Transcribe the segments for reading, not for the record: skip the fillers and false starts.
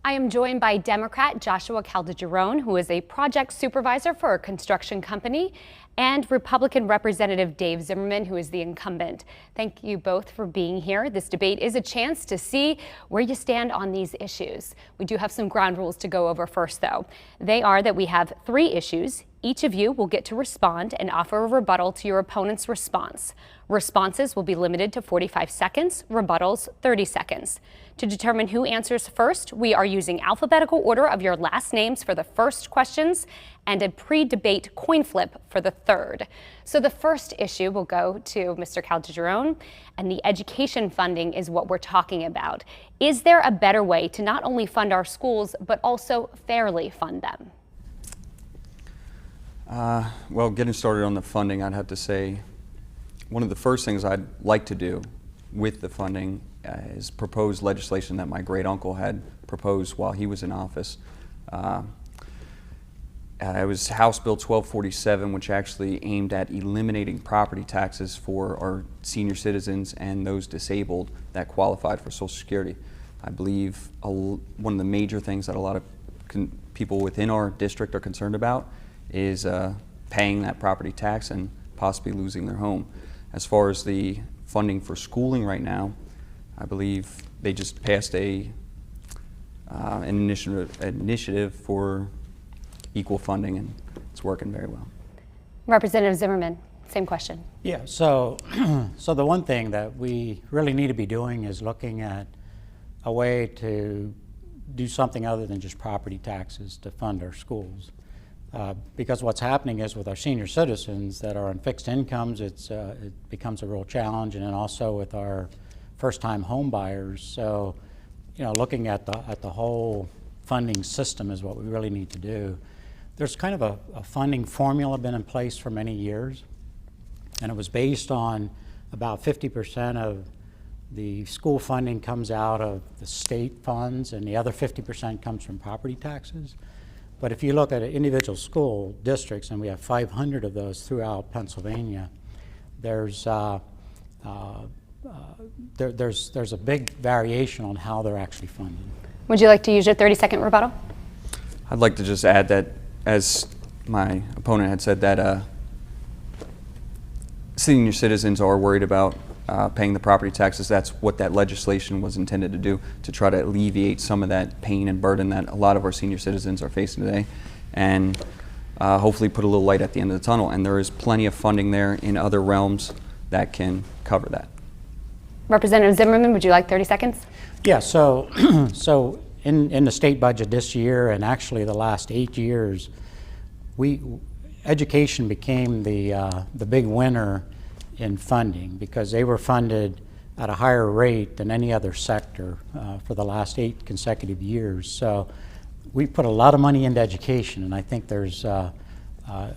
I am joined by Democrat Joshua Calderon, who is a project supervisor for a construction company, and Republican Representative Dave Zimmerman, who is the incumbent. Thank you both for being here. This debate is a chance to see where you stand on these issues. We do have some ground rules to go over first, though. They are that we have 3 issues. Each of you will get to respond and offer a rebuttal to your opponent's response. Responses will be limited to 45 seconds, rebuttals 30 seconds. To determine who answers first, we are using alphabetical order of your last names for the first questions and a pre-debate coin flip for the third. So the first issue will go to Mr. Calderon, and the education funding is what we're talking about. Is there a better way to not only fund our schools, but also fairly fund them? Well, getting started on the funding, I'd have to say one of the first things I'd like to do with the funding is propose legislation that my great uncle had proposed while he was in office. It was House Bill 1247, which actually aimed at eliminating property taxes for our senior citizens and those disabled that qualified for Social Security. I believe one of the major things that a lot of people within our district are concerned about is paying that property tax and possibly losing their home. As far as the funding for schooling right now, I believe they just passed an initiative for equal funding, and it's working very well. Representative Zimmerman, same question. Yeah, so the one thing that we really need to be doing is looking at a way to do something other than just property taxes to fund our schools. Because what's happening is with our senior citizens that are on fixed incomes, it becomes a real challenge, and then also with our first-time home buyers. So, looking at the whole funding system is what we really need to do. There's kind of a funding formula been in place for many years, and it was based on about 50% of the school funding comes out of the state funds, and the other 50% comes from property taxes. But if you look at individual school districts, and we have 500 of those throughout Pennsylvania, there's a big variation on how they're actually funded. Would you like to use your 30-second rebuttal? I'd like to just add that, as my opponent had said, that senior citizens are worried about paying the property taxes. That's what that legislation was intended to do, to try to alleviate some of that pain and burden that a lot of our senior citizens are facing today, and hopefully put a little light at the end of the tunnel. And there is plenty of funding there in other realms that can cover that. Representative Zimmerman, would you like 30 seconds? Yeah, so in the state budget this year, and actually the last 8 years, education became the big winner in funding, because they were funded at a higher rate than any other sector for the last 8 consecutive years. So we put a lot of money into education, and I think there's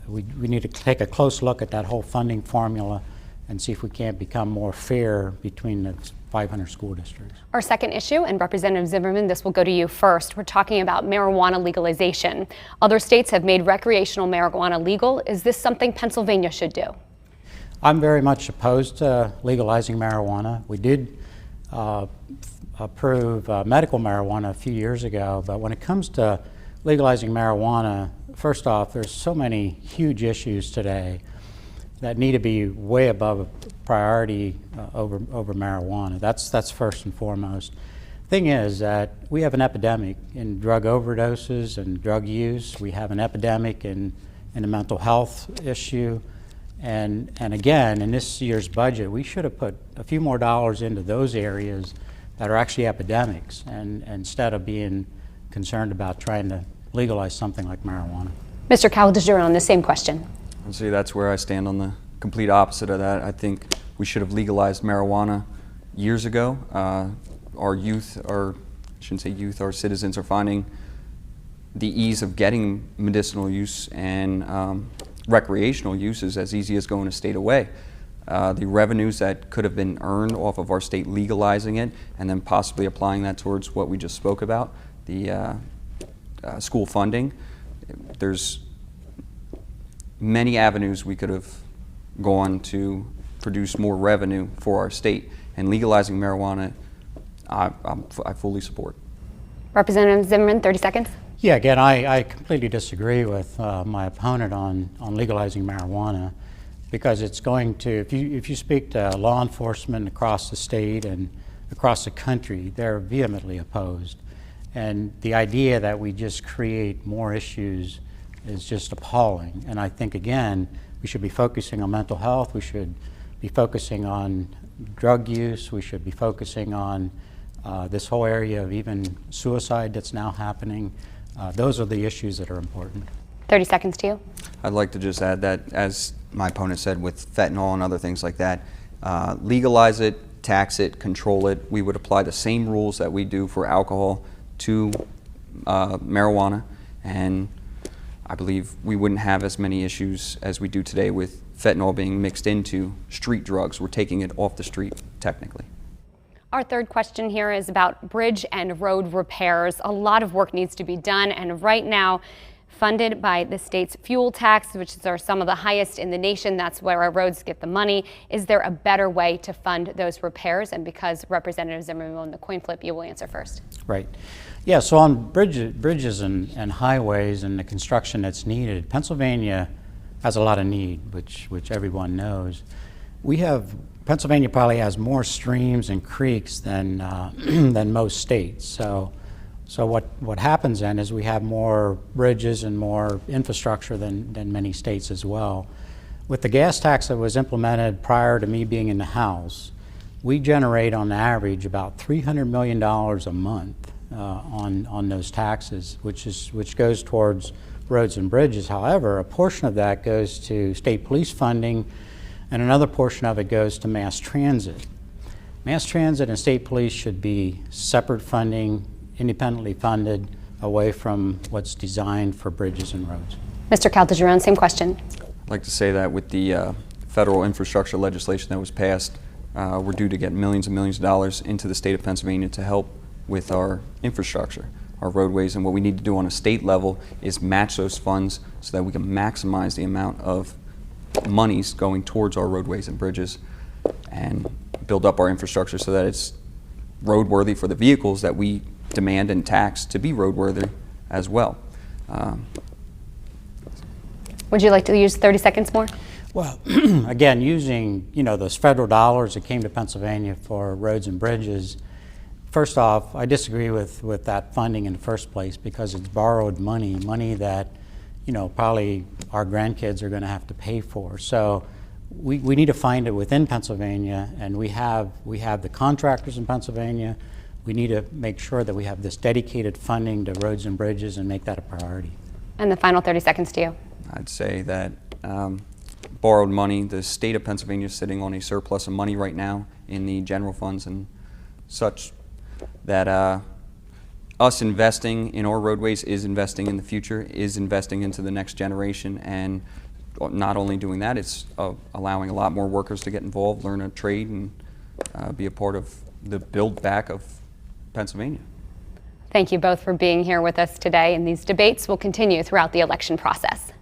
we need to take a close look at that whole funding formula and see if we can't become more fair between the 500 school districts. Our second issue, and Representative Zimmerman, this will go to you first. We're talking about marijuana legalization. Other states have made recreational marijuana legal. Is this something Pennsylvania should do? I'm very much opposed to legalizing marijuana. We did approve medical marijuana a few years ago, but when it comes to legalizing marijuana, first off, there's so many huge issues today that need to be way above priority over marijuana. That's first and foremost. Thing is that we have an epidemic in drug overdoses and drug use. We have an epidemic in a mental health issue. And again, in this year's budget, we should have put a few more dollars into those areas that are actually epidemics, and instead of being concerned about trying to legalize something like marijuana. Mr. Calderon, on the same question. And see, that's where I stand on the complete opposite of that. I think we should have legalized marijuana years ago. Our youth, or I shouldn't say youth, our citizens are finding the ease of getting medicinal use and recreational use is as easy as going a state away. The revenues that could have been earned off of our state legalizing it and then possibly applying that towards what we just spoke about, the school funding, there's many avenues we could have gone to produce more revenue for our state, and legalizing marijuana I fully support. Representative Zimmerman, 30 seconds. Yeah, again, I completely disagree with my opponent on legalizing marijuana, because it's going to, if you speak to law enforcement across the state and across the country, they're vehemently opposed. And the idea that we just create more issues is just appalling. And I think, again, we should be focusing on mental health, we should be focusing on drug use, we should be focusing on this whole area of even suicide that's now happening. Those are the issues that are important. 30 seconds to you. I'd like to just add that, as my opponent said, with fentanyl and other things like that, legalize it, tax it, control it. We would apply the same rules that we do for alcohol to marijuana, and I believe we wouldn't have as many issues as we do today with fentanyl being mixed into street drugs. We're taking it off the street, technically. Our third question here is about bridge and road repairs. A lot of work needs to be done, and right now, funded by the state's fuel tax, which are some of the highest in the nation. That's where our roads get the money. Is there a better way to fund those repairs? And because Representative Zimmerman won the coin flip, you will answer first. Right. Yeah, so on bridges and highways and the construction that's needed, Pennsylvania has a lot of need, which everyone knows. Pennsylvania probably has more streams and creeks than than most states. So what happens then is we have more bridges and more infrastructure than many states as well. With the gas tax that was implemented prior to me being in the House, we generate on average about $300 million a month on those taxes, which goes towards roads and bridges. However, a portion of that goes to state police funding, and another portion of it goes to mass transit. Mass transit and state police should be separate funding, independently funded, away from what's designed for bridges and roads. Mr. Caltagirone, same question. I'd like to say that with the federal infrastructure legislation that was passed, we're due to get millions and millions of dollars into the state of Pennsylvania to help with our infrastructure, our roadways, and what we need to do on a state level is match those funds so that we can maximize the amount of monies going towards our roadways and bridges and build up our infrastructure so that it's roadworthy for the vehicles that we demand and tax to be roadworthy as well. Would you like to use 30 seconds more? Well, again, using those federal dollars that came to Pennsylvania for roads and bridges, first off, I disagree with that funding in the first place, because it's borrowed money that probably our grandkids are going to have to pay for. So we need to find it within Pennsylvania, and we have the contractors in Pennsylvania. We need to make sure that we have this dedicated funding to roads and bridges and make that a priority. And the final 30 seconds to you. I'd say that borrowed money, the state of Pennsylvania is sitting on a surplus of money right now in the general funds and such, that us investing in our roadways is investing in the future, is investing into the next generation, and not only doing that, it's allowing a lot more workers to get involved, learn a trade, and be a part of the build back of Pennsylvania. Thank you both for being here with us today, and these debates will continue throughout the election process.